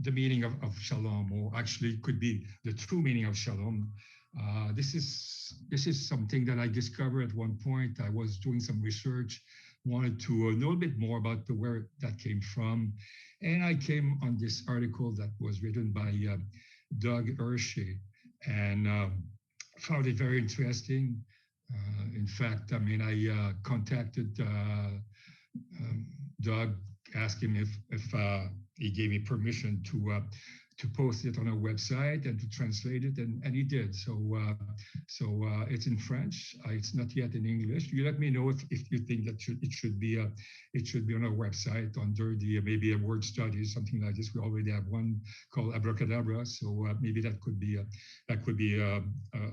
the meaning of shalom, or actually could be the true meaning of shalom. This is something that I discovered at one point. I was doing some research, wanted to know a bit more about where that came from, and I came on this article that was written by Doug Hershey, and found it very interesting. In fact, I mean, I contacted Doug, asked him if he gave me permission to post it on our website and to translate it, and he did. So it's in French. It's not yet in English. You let me know if you think that it should be on our website under the maybe a word study, something like this. We already have one called Abracadabra, so maybe that could be a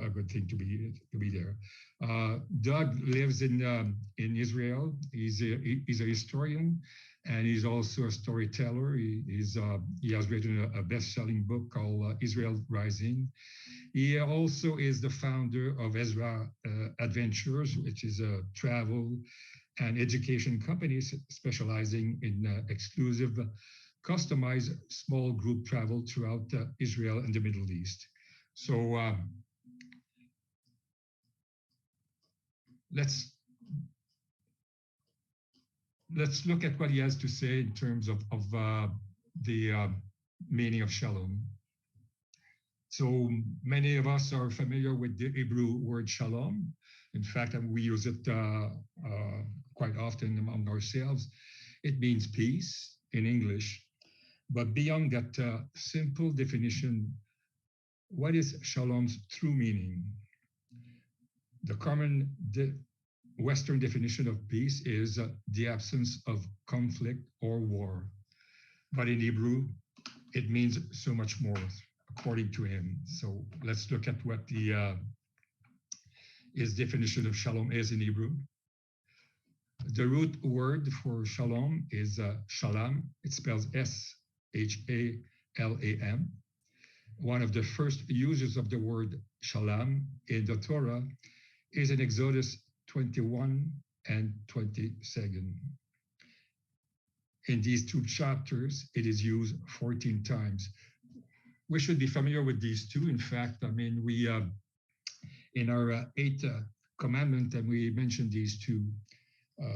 good thing to be there. Doug lives in Israel. He's a historian, and he's also a storyteller. He has written a best-selling book called Israel Rising. He also is the founder of Ezra Adventures, which is a travel and education company specializing in exclusive, customized small group travel throughout Israel and the Middle East. So let's look at what he has to say in terms of the meaning of shalom. So many of us are familiar with the Hebrew word shalom. In fact, we use it quite often among ourselves. It means peace in English. But beyond that simple definition, what is shalom's true meaning? The common Western definition of peace is the absence of conflict or war. But in Hebrew, it means so much more, according to him. So let's look at what his definition of shalom is in Hebrew. The root word for shalom is shalom. It spells S-H-A-L-A-M. One of the first uses of the word shalom in the Torah is in Exodus 21 and 22. In these two chapters, it is used 14 times. We should be familiar with these two. In fact, I mean, we in our eighth commandment, and we mentioned these two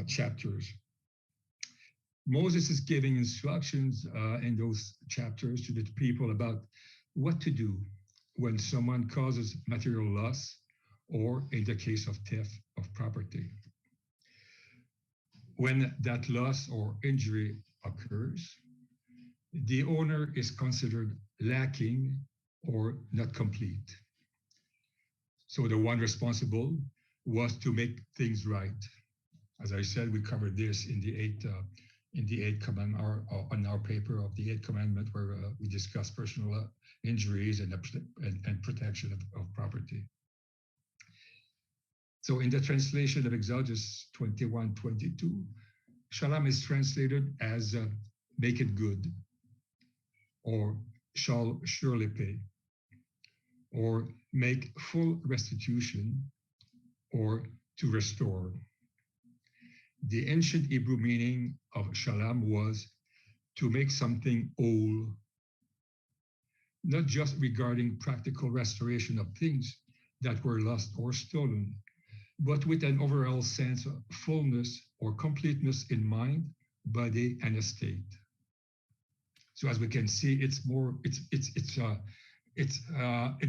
chapters. Moses is giving instructions in those chapters to the people about what to do when someone causes material loss, or in the case of theft of property. When that loss or injury occurs, the owner is considered lacking or not complete. So the one responsible was to make things right. As I said, we covered this in the eighth commandment, on our paper of the Eighth Commandment, where we discuss personal injuries and protection of property. So in the translation of Exodus 21:22, shalom is translated as make it good, or shall surely pay, or make full restitution, or to restore. The ancient Hebrew meaning of shalom was to make something whole, not just regarding practical restoration of things that were lost or stolen, but with an overall sense of fullness or completeness in mind, body, and estate. So as we can see, it's more, it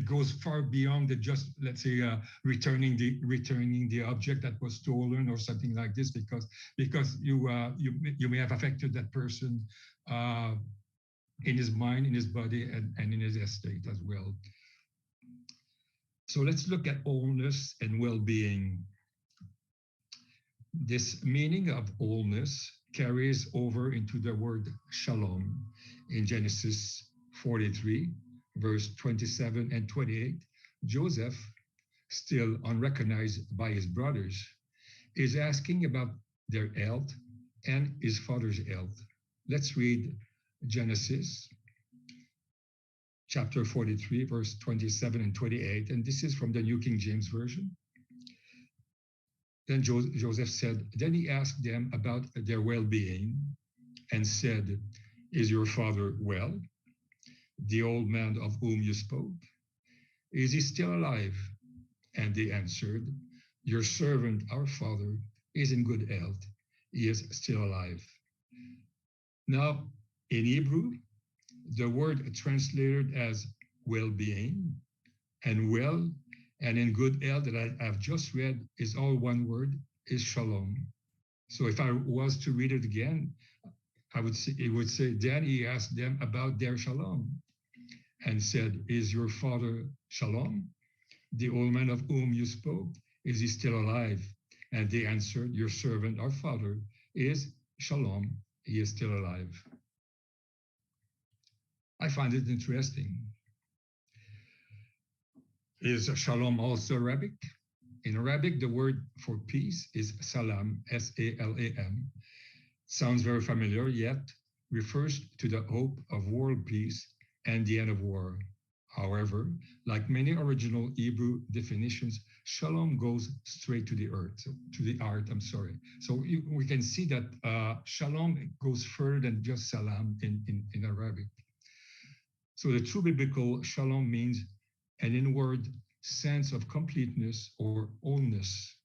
goes far beyond the just, let's say, returning the object that was stolen or something like this, because you may have affected that person in his mind, in his body, and in his estate as well. So let's look at wholeness and well-being. This meaning of wholeness carries over into the word shalom in Genesis 43, verse 27 and 28. Joseph, still unrecognized by his brothers, is asking about their health and his father's health. Let's read Genesis chapter 43, verse 27 and 28, and this is from the New King James Version. Then Joseph said, then he asked them about their well-being and said, is your father well? the old man of whom you spoke? Is he still alive? And they answered, Your servant, our father, is in good health. He is still alive. Now, in Hebrew, the word translated as well-being and well and in good health that I've just read is all one word, is shalom. So if I was to read it again, it would say, then he asked them about their shalom and said, Is your father shalom? The old man of whom you spoke, is he still alive? And they answered, Your servant, our father, is shalom. He is still alive. I find it interesting. Is shalom also Arabic? In Arabic, the word for peace is salam, S-A-L-A-M. Sounds very familiar, yet refers to the hope of world peace and the end of war. However, like many original Hebrew definitions, shalom goes straight to the earth, to the heart, I'm sorry. So we can see that shalom goes further than just salam in Arabic. So the true biblical shalom means an inward sense of completeness or wholeness,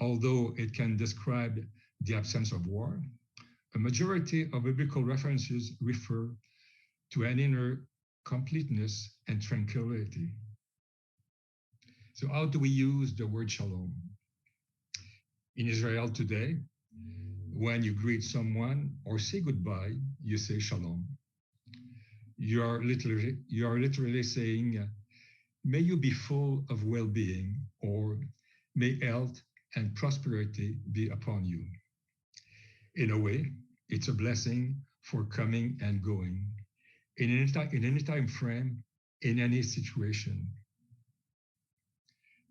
although it can describe the absence of war. A majority of biblical references refer to an inner completeness and tranquility. So how do we use the word shalom? In Israel today, when you greet someone or say goodbye, you say shalom. You are literally saying, may you be full of well-being, or may health and prosperity be upon you. In a way, it's a blessing for coming and going, in any time frame, in any situation.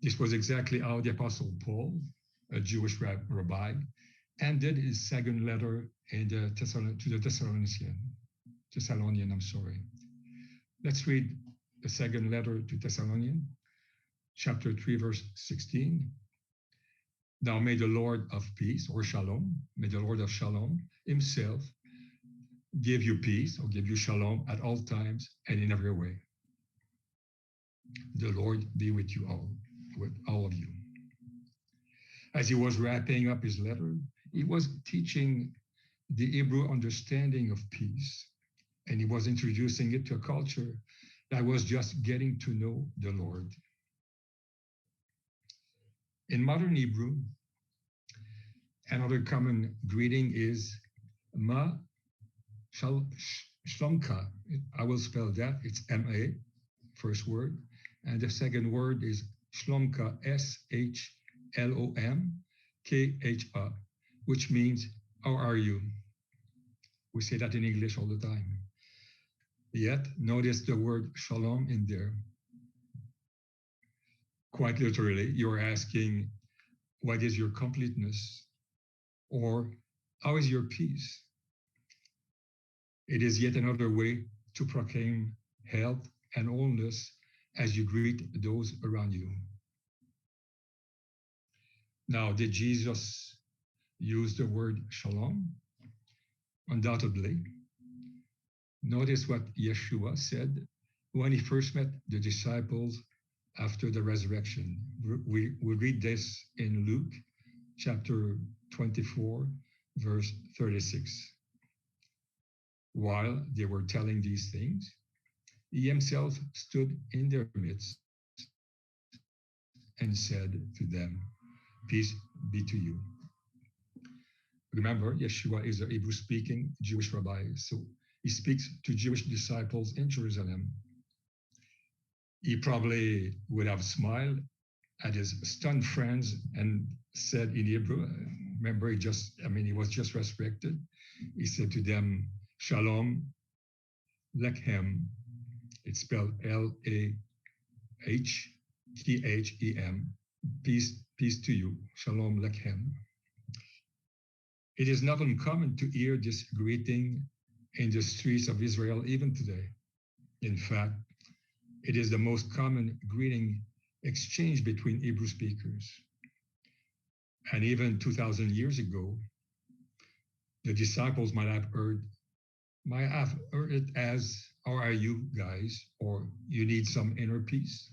This was exactly how the Apostle Paul, a Jewish rabbi, ended his second letter to the Thessalonian, I'm sorry. Let's read the second letter to Thessalonian, chapter 3, verse 16. Now may the Lord of peace, or shalom, may the Lord of shalom himself give you peace, or give you shalom at all times and in every way. The Lord be with you all, with all of you. As he was wrapping up his letter, he was teaching the Hebrew understanding of peace, and he was introducing it to a culture that was just getting to know the Lord. In modern Hebrew, another common greeting is Ma Shlomka. I will spell that. It's M-A, first word. And the second word is Shlomka, S-H-L-O-M-K-H-A, which means, how are you? We say that in English all the time. Yet, notice the word shalom in there. Quite literally, you're asking, what is your completeness? Or how is your peace? It is yet another way to proclaim health and wholeness as you greet those around you. Now, did Jesus use the word shalom? Undoubtedly. Notice what Yeshua said when he first met the disciples after the resurrection. We read this in Luke chapter 24, verse 36. While they were telling these things, he himself stood in their midst and said to them, Peace be to you. Remember, Yeshua is a Hebrew-speaking Jewish rabbi, so he speaks to Jewish disciples in Jerusalem. He probably would have smiled at his stunned friends and said in Hebrew, remember, he was just resurrected. He said to them, Shalom Lechem. It's spelled L-A-H-T-H-E-M. Peace to you. Shalom Lechem. It is not uncommon to hear this greeting in the streets of Israel even today. In fact, it is the most common greeting exchange between Hebrew speakers. And even 2,000 years ago, the disciples might have heard it as, How are you guys? Or you need some inner peace?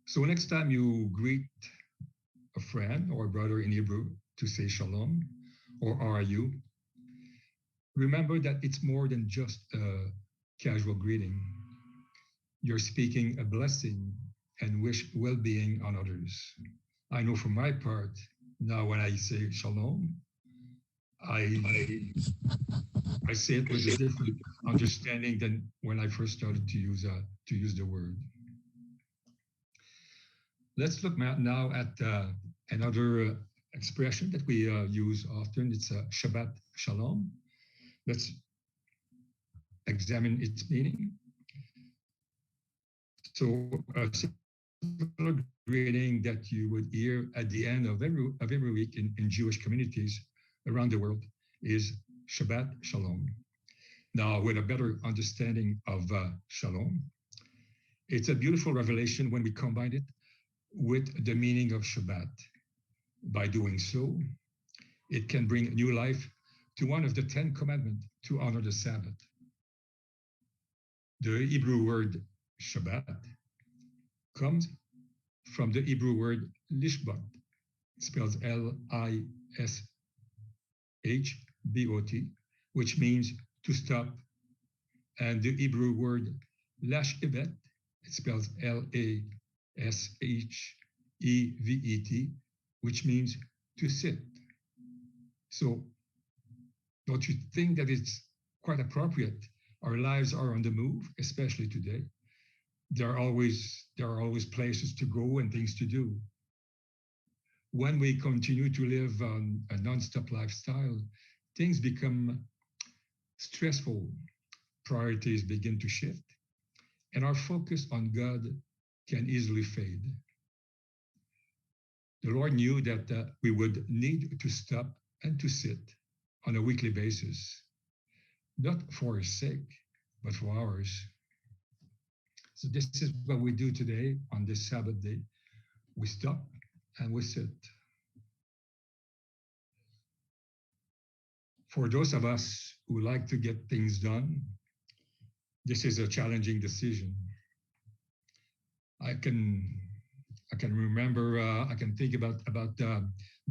So next time you greet a friend or a brother in Hebrew to say shalom, or how are you? Remember that it's more than just a casual greeting. You're speaking a blessing and wish well-being on others. I know for my part, now when I say shalom, I I say it with a different understanding than when I first started to use the word. Let's look now at another expression that we use often. It's Shabbat Shalom. Let's examine its meaning. So a similar greeting that you would hear at the end of every week in Jewish communities around the world is Shabbat Shalom. Now, with a better understanding of Shalom, it's a beautiful revelation when we combine it with the meaning of Shabbat. By doing so, it can bring new life to one of the 10 commandments to honor the Sabbath. The Hebrew word Shabbat comes from the Hebrew word lishbot. It spells Lishbot, which means to stop, and the Hebrew word lashevet, it spells Lashevet, which means to sit. So don't you think that it's quite appropriate? Our lives are on the move, especially today. There are always places to go and things to do. When we continue to live on a non-stop lifestyle, things become stressful, priorities begin to shift, and our focus on God can easily fade. The Lord knew that we would need to stop and to sit on a weekly basis, not for His sake, but for ours. So this is what we do today on this Sabbath day. We stop and we sit. For those of us who like to get things done, this is a challenging decision. I can remember, I can think about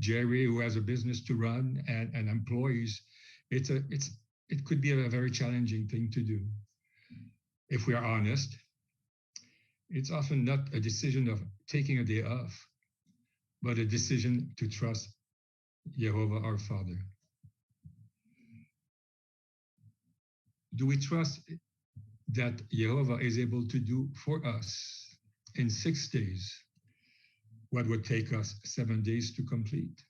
Jerry, who has a business to run and employees. It could be a very challenging thing to do. If we are honest, it's often not a decision of taking a day off, but a decision to trust Jehovah our Father. Do we trust that Jehovah is able to do for us in 6 days what would take us 7 days to complete?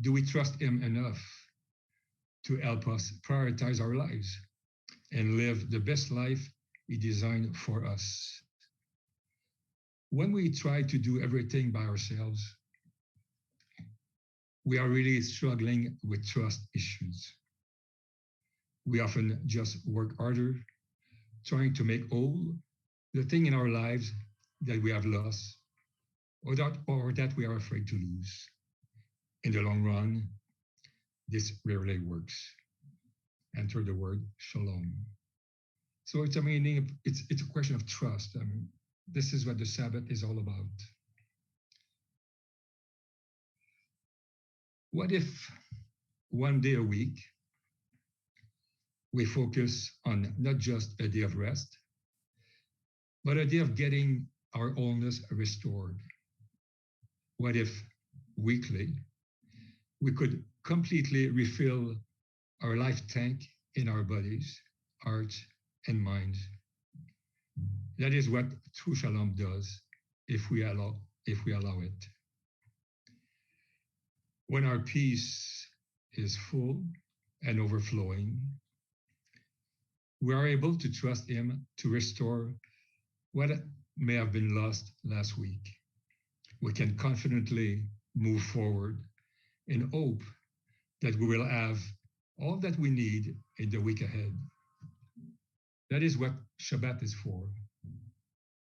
Do we trust Him enough to help us prioritize our lives and live the best life He designed for us? When we try to do everything by ourselves, we are really struggling with trust issues. We often just work harder, trying to make whole the thing in our lives that we have lost or that we are afraid to lose. In the long run, this rarely works. Enter the word shalom. So it's a question of trust. I mean, this is what the Sabbath is all about. What if one day a week we focus on not just a day of rest, but a day of getting our wholeness restored? What if weekly we could completely refill our life tank in our bodies, hearts, and minds? That is what true shalom does if we allow it. When our peace is full and overflowing, we are able to trust Him to restore what may have been lost last week. We can confidently move forward in hope that we will have all that we need in the week ahead. That is what Shabbat is for.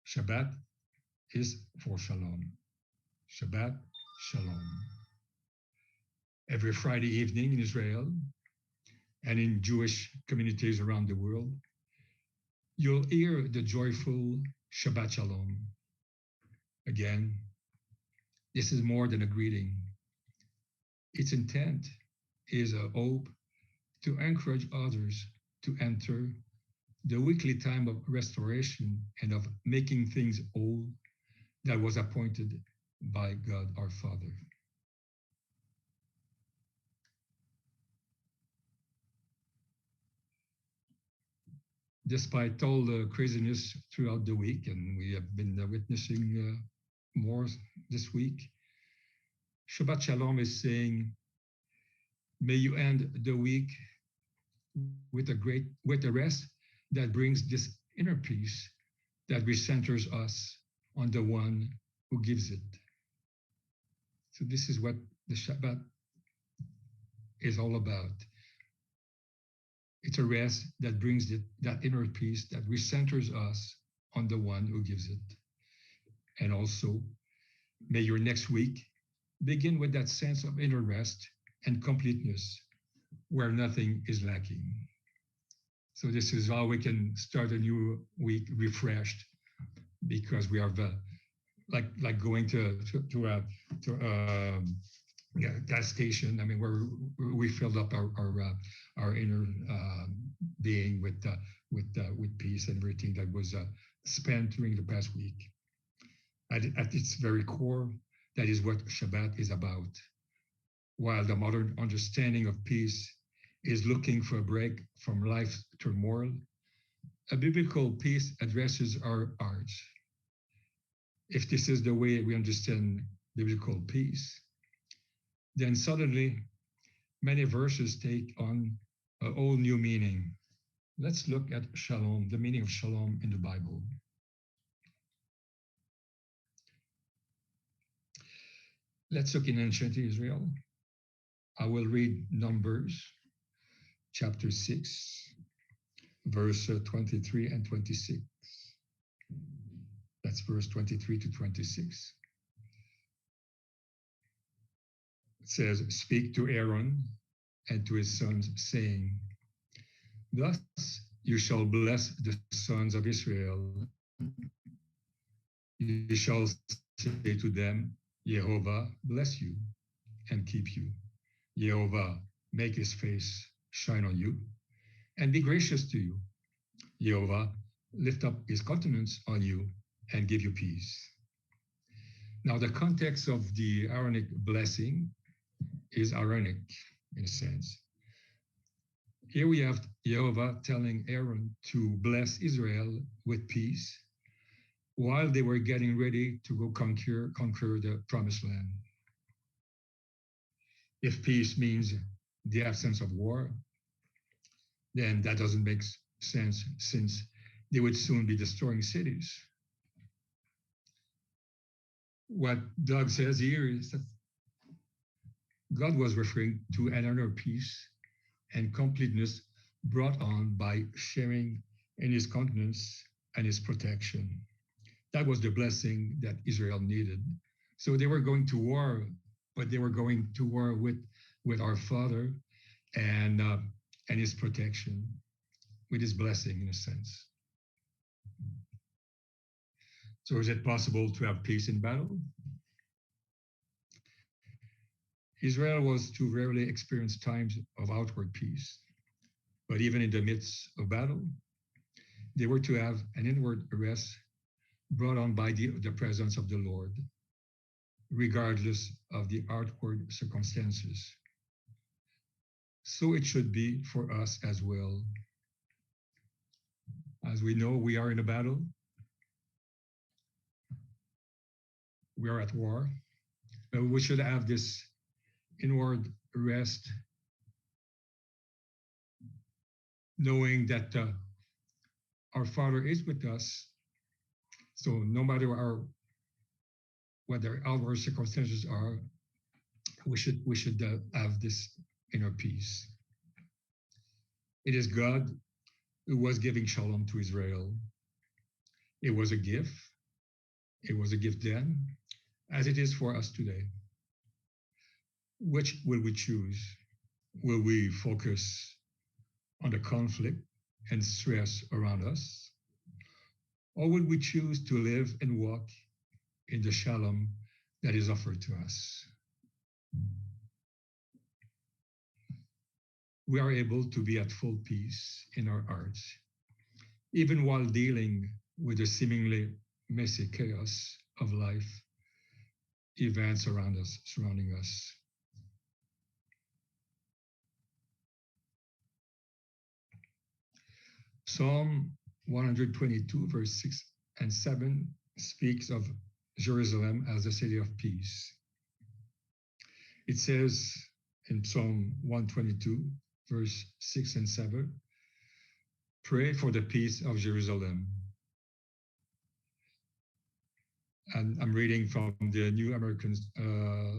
Shabbat is for Shalom. Shabbat Shalom. every Friday evening in Israel and in Jewish communities around the world, you'll hear the joyful Shabbat Shalom. Again, this is more than a greeting. Its intent is a hope to encourage others to enter the weekly time of restoration and of making things whole that was appointed by God our Father. Despite all the craziness throughout the week, and we have been witnessing more this week, Shabbat Shalom is saying, may you end the week with a rest that brings this inner peace that recenters us on the one who gives it. So this is what the Shabbat is all about. It's a rest that brings that inner peace that recenters us on the one who gives it. And also, may your next week begin with that sense of inner rest and completeness where nothing is lacking. So this is how we can start a new week refreshed, because we are like going to gas station. I mean, where we filled up our inner being with peace and everything that was spent during the past week. At its very core, that is what Shabbat is about. While the modern understanding of peace is looking for a break from life's turmoil, a biblical peace addresses our hearts. If this is the way we understand biblical peace, then suddenly many verses take on a whole new meaning. Let's look at shalom, the meaning of shalom in the Bible. Let's look in ancient Israel. I will read Numbers chapter 6, verse 23 and 26. That's verse 23 to 26. It says, speak to Aaron and to his sons, saying, thus you shall bless the sons of Israel. You shall say to them, Jehovah bless you and keep you. Jehovah make his face shine on you and be gracious to you. Jehovah lift up his countenance on you and give you peace. Now, the context of the Aaronic blessing is Aaronic in a sense. Here we have Jehovah telling Aaron to bless Israel with peace while they were getting ready to go conquer the promised land. If peace means the absence of war, then that doesn't make sense, since they would soon be destroying cities. What Doug says here is that God was referring to an inner peace and completeness brought on by sharing in his countenance and his protection. That was the blessing that Israel needed. So they were going to war, but they were going to war with our Father and his protection, with his blessing in a sense. So is it possible to have peace in battle? Israel was to rarely experience times of outward peace, but even in the midst of battle, they were to have an inward rest brought on by the presence of the Lord, regardless of the outward circumstances. So it should be for us as well. As we know, we are in a battle. We are at war. But we should have this inward rest, knowing that our Father is with us. So no matter what our outward circumstances are, we should have this inner peace. It is God who was giving shalom to Israel. It was a gift. It was a gift then, as it is for us today. which will we choose? Will we focus on the conflict and stress around us? Or will we choose to live and walk in the shalom that is offered to us? We are able to be at full peace in our hearts, even while dealing with the seemingly messy chaos of life events around us, surrounding us. Psalm 122, verse 6 and 7 speaks of Jerusalem as the city of peace. It says in Psalm 122, verse 6 and 7, pray for the peace of Jerusalem. And I'm reading from the New American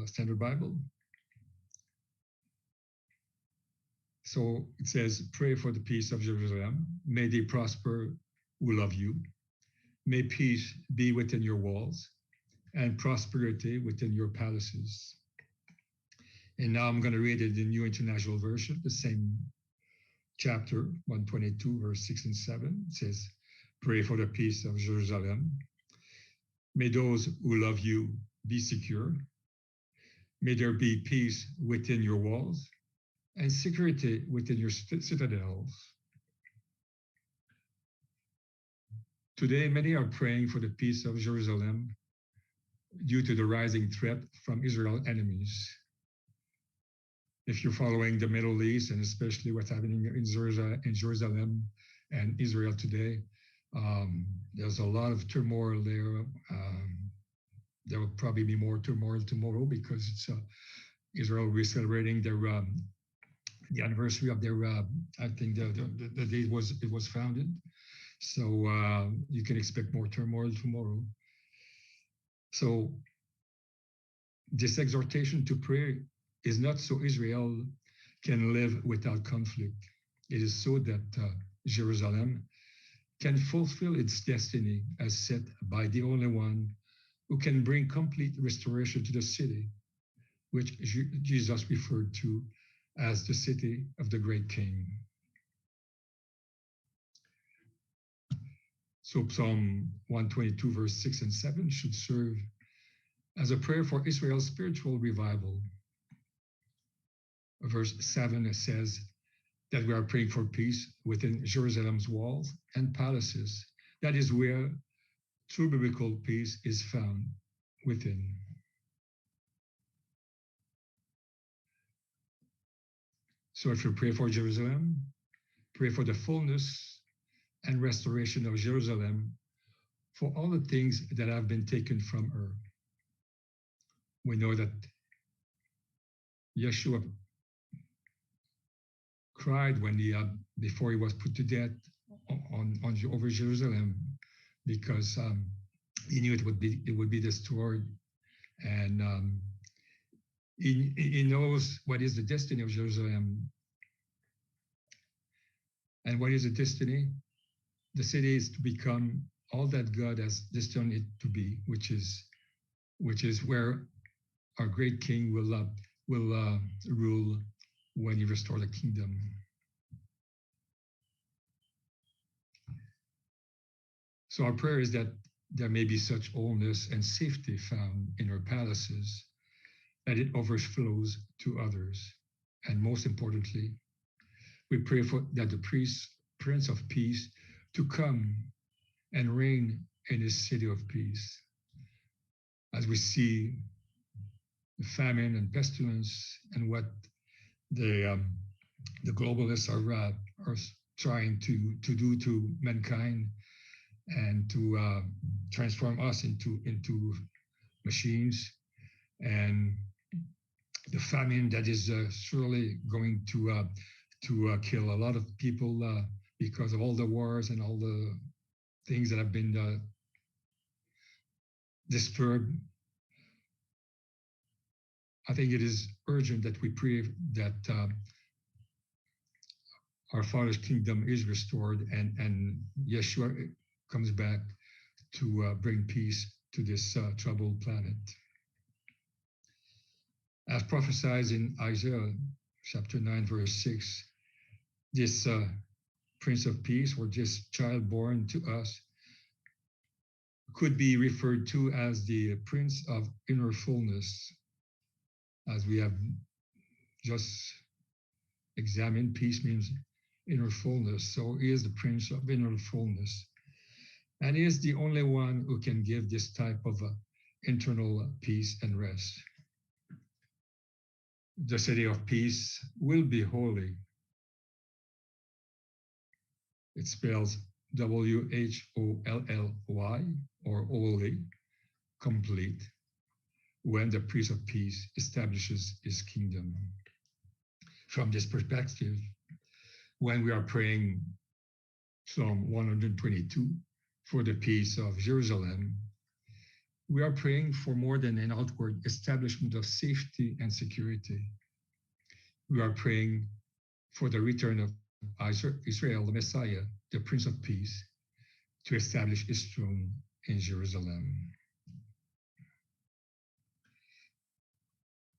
Standard Bible. So it says, pray for the peace of Jerusalem. May they prosper who love you. May peace be within your walls and prosperity within your palaces. And now I'm going to read it in the New International Version, the same chapter, 122, verse 6 and 7. It says, pray for the peace of Jerusalem. May those who love you be secure. May there be peace within your walls and security within your citadels. Today, many are praying for the peace of Jerusalem due to the rising threat from Israel's enemies. If you're following the Middle East, and especially what's happening in Jerusalem and Israel today, there's a lot of turmoil there. There will probably be more turmoil tomorrow because it's Israel will be celebrating their the anniversary of their I think the day it was founded. So you can expect more turmoil tomorrow. So this exhortation to pray is not so Israel can live without conflict. It is so that Jerusalem can fulfill its destiny as set by the only one who can bring complete restoration to the city, which Jesus referred to as the city of the great king. So Psalm 122, verse 6 and 7 should serve as a prayer for Israel's spiritual revival. Verse 7 says that we are praying for peace within Jerusalem's walls and palaces. That is where true biblical peace is found within. So if you pray for Jerusalem, pray for the fullness and restoration of Jerusalem for all the things that have been taken from her. We know that Yeshua cried when he before he was put to death over Jerusalem because he knew it would be destroyed, and he knows what is the destiny of Jerusalem. And what is the destiny? The city is to become all that God has destined it to be, which is where our great King will rule when he restores the kingdom. So our prayer is that there may be such wholeness and safety found in our palaces that it overflows to others. And most importantly, we pray for that the Prince of Peace to come and reign in his city of peace. As we see the famine and pestilence and what the globalists are trying to do to mankind and to transform us into machines, and the famine that is surely going to kill a lot of people because of all the wars and all the things that have been disturbed. I think it is urgent that we pray that our Father's kingdom is restored and Yeshua comes back to bring peace to this troubled planet. As prophesied in Isaiah chapter 9, verse 6, this Prince of Peace, or this child born to us, could be referred to as the Prince of Inner Fullness, as we have just examined. Peace means inner fullness. So he is the Prince of Inner Fullness. And he is the only one who can give this type of internal peace and rest. The city of peace will be holy. It spells WHOLLY, or holy, complete, when the Prince of Peace establishes his kingdom. From this perspective, when we are praying Psalm 122 for the peace of Jerusalem, we are praying for more than an outward establishment of safety and security. We are praying for the return of Israel, the Messiah, the Prince of Peace, to establish his throne in Jerusalem.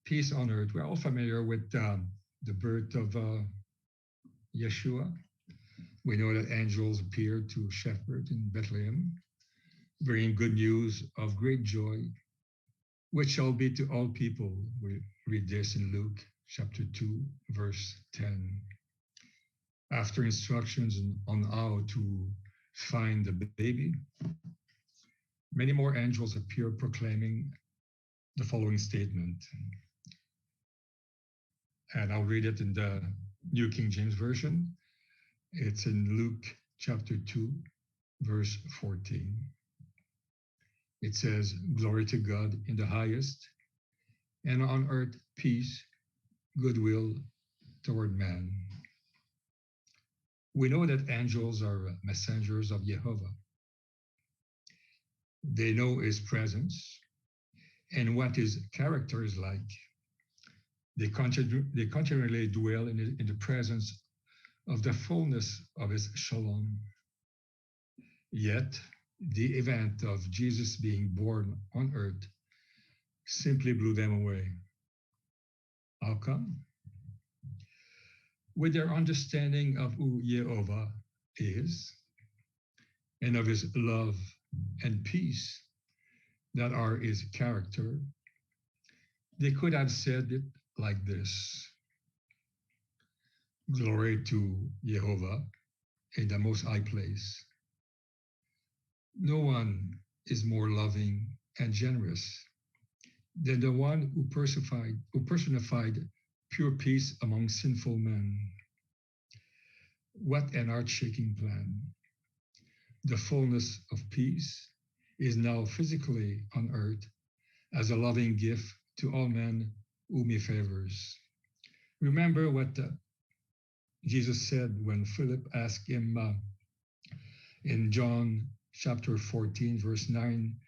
Peace on earth. We're all familiar with the birth of Yeshua. We know that angels appeared to shepherds in Bethlehem, bringing good news of great joy, which shall be to all people. We read this in Luke chapter 2, verse 10. After instructions on how to find the baby, many more angels appear proclaiming the following statement. And I'll read it in the New King James Version. It's in Luke chapter 2, verse 14. It says, "Glory to God in the highest, and on earth peace, goodwill toward man." We know that angels are messengers of Jehovah. They know his presence and what his character is like. They continually dwell in the presence of the fullness of his Shalom. Yet, the event of Jesus being born on earth simply blew them away. How come? With their understanding of who Jehovah is and of his love and peace that are his character, they could have said it like this: "Glory to Jehovah in the most high place. No one is more loving and generous than the one who personified pure peace among sinful men." What an earth-shaking plan. The fullness of peace is now physically on earth as a loving gift to all men whom he favors. Remember what Jesus said when Philip asked him in John chapter 14, verse 9,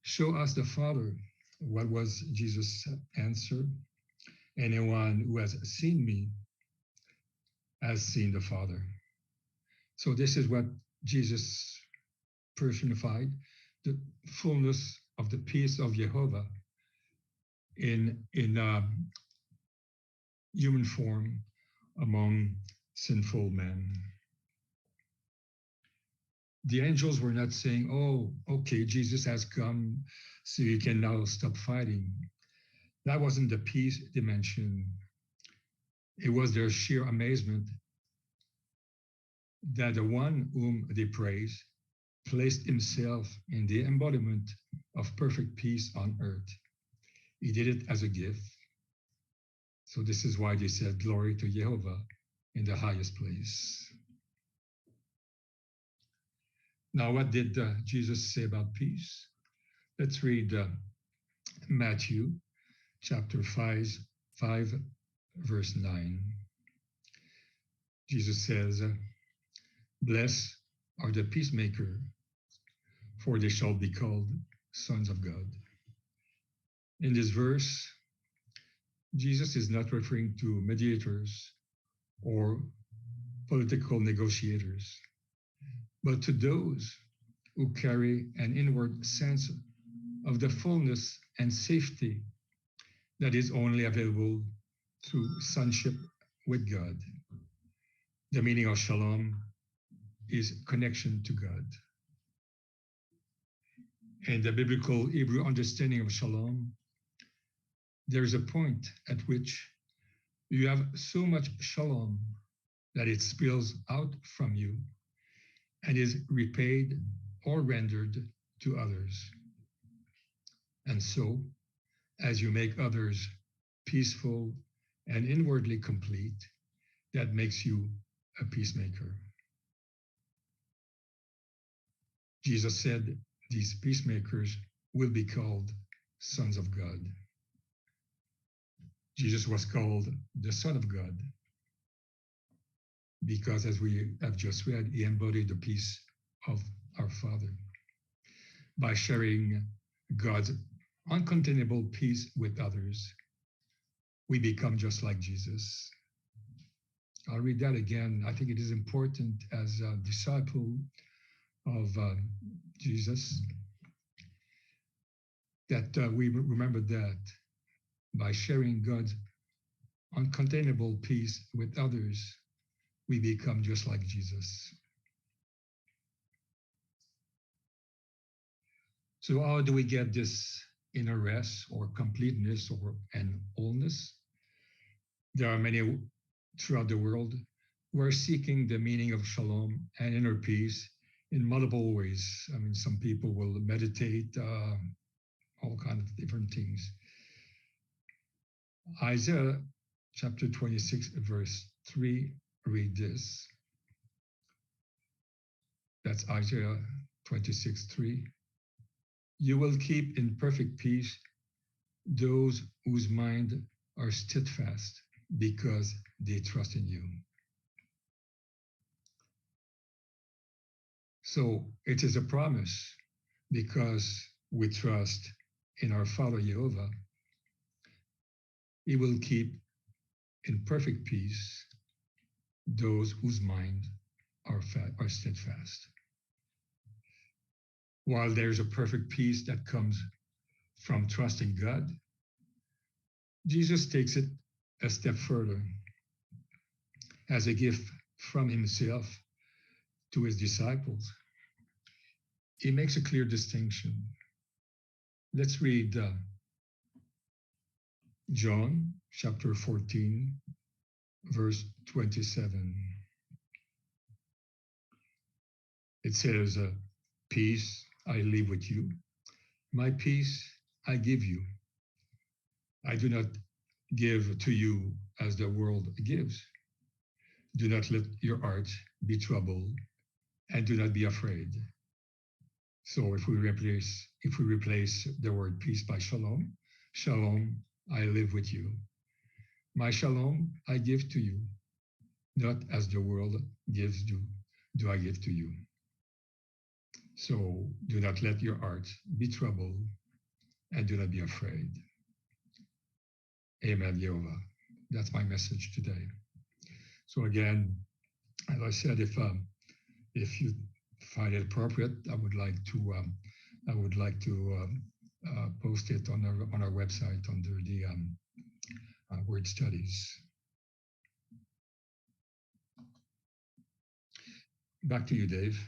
"Show us the Father." What was Jesus' answer? "Anyone who has seen me has seen the Father." So this is what Jesus personified, the fullness of the peace of Jehovah in human form among sinful men. The angels were not saying, "Oh, okay, Jesus has come, so you can now stop fighting." That wasn't the peace dimension. It was their sheer amazement that the one whom they praise placed himself in the embodiment of perfect peace on earth. He did it as a gift. So this is why they said, "Glory to Jehovah in the highest place." Now, what did Jesus say about peace? Let's read Matthew chapter 5, verse 9. Jesus says, "Blessed are the peacemaker, for they shall be called sons of God." In this verse, Jesus is not referring to mediators or political negotiators, but to those who carry an inward sense of the fullness and safety that is only available through sonship with God. The meaning of shalom is connection to God. In the biblical Hebrew understanding of shalom, there is a point at which you have so much shalom that it spills out from you and is repaid or rendered to others. And so, as you make others peaceful and inwardly complete, that makes you a peacemaker. Jesus said these peacemakers will be called sons of God. Jesus was called the Son of God because, as we have just read, he embodied the peace of our Father. By sharing God's uncontainable peace with others, we become just like Jesus. I'll read that again. I think it is important as a disciple of Jesus that we remember that by sharing God's uncontainable peace with others, we become just like Jesus. So how do we get this inner rest or completeness and wholeness? There are many throughout the world who are seeking the meaning of shalom and inner peace in multiple ways. I mean, some people will meditate, all kinds of different things. Isaiah chapter 26, verse 3, read this. That's Isaiah 26, 3. You will keep in perfect peace those whose mind are steadfast because they trust in you. So it is a promise because we trust in our Father Jehovah. He will keep in perfect peace those whose mind are steadfast. While there's a perfect peace that comes from trusting God, Jesus takes it a step further as a gift from himself to his disciples. He makes a clear distinction. Let's read John chapter 14, verse 27. It says, peace I leave with you. My peace I give you. I do not give to you as the world gives. Do not let your heart be troubled and do not be afraid. So if we replace the word peace by shalom, shalom I live with you. My shalom I give to you, not as the world gives do I give to you. So do not let your heart be troubled and do not be afraid. Amen, Jehovah. That's my message today. So again, as I said, if you find it appropriate, I would like to post it on our website under the word studies. Back to you, Dave.